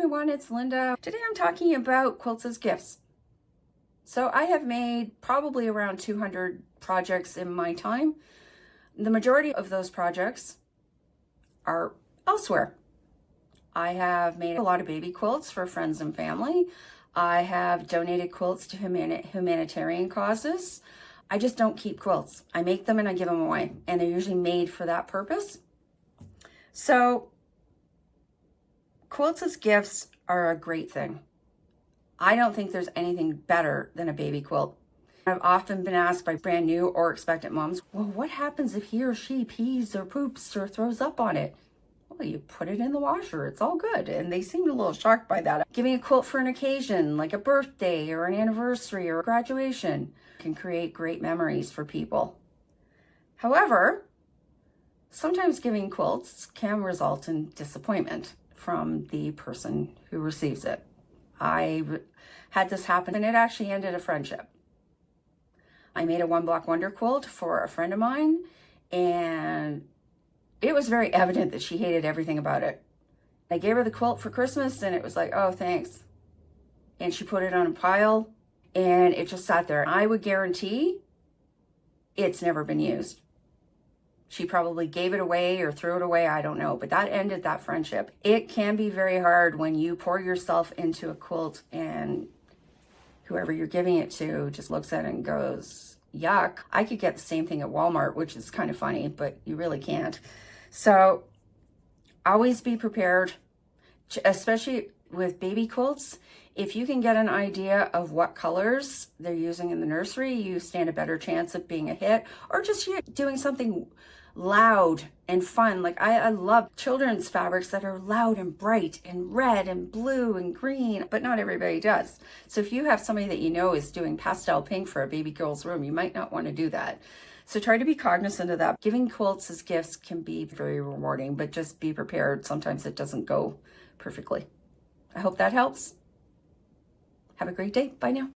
everyone, it's Linda. Today I'm talking about quilts as gifts. So I have made probably around 200 projects in my time. The majority of those projects are elsewhere. I have made a lot of baby quilts for friends and family. I have donated quilts to humanitarian causes. I just don't keep quilts. I make them and I give them away, and they're usually made for that purpose. So quilts as gifts are a great thing. I don't think there's anything better than a baby quilt. I've often been asked by brand new or expectant moms, well, what happens if he or she pees or poops or throws up on it? Well, you put it in the washer, it's all good. And they seemed a little shocked by that. Giving a quilt for an occasion, like a birthday or an anniversary or graduation, can create great memories for people. However, sometimes giving quilts can result in disappointment from the person who receives it. I had this happen and it actually ended a friendship. I made a One Block Wonder quilt for a friend of mine, and it was very evident that she hated everything about it. I gave her the quilt for Christmas and it was like, oh, thanks. And she put it on a pile and it just sat there. I would guarantee it's never been used. She probably gave it away or threw it away, I don't know, but that ended that friendship. It can be very hard when you pour yourself into a quilt and whoever you're giving it to just looks at it and goes, yuck. I could get the same thing at Walmart, which is kind of funny, but you really can't. So always be prepared, especially with baby quilts. If you can get an idea of what colors they're using in the nursery, you stand a better chance of being a hit, or just doing something loud and fun. Like I love children's fabrics that are loud and bright and red and blue and green, but not everybody does. So if you have somebody that you know is doing pastel pink for a baby girl's room, you might not want to do that. So try to be cognizant of that. Giving quilts as gifts can be very rewarding, but just be prepared. Sometimes it doesn't go perfectly. I hope that helps. Have a great day. Bye now.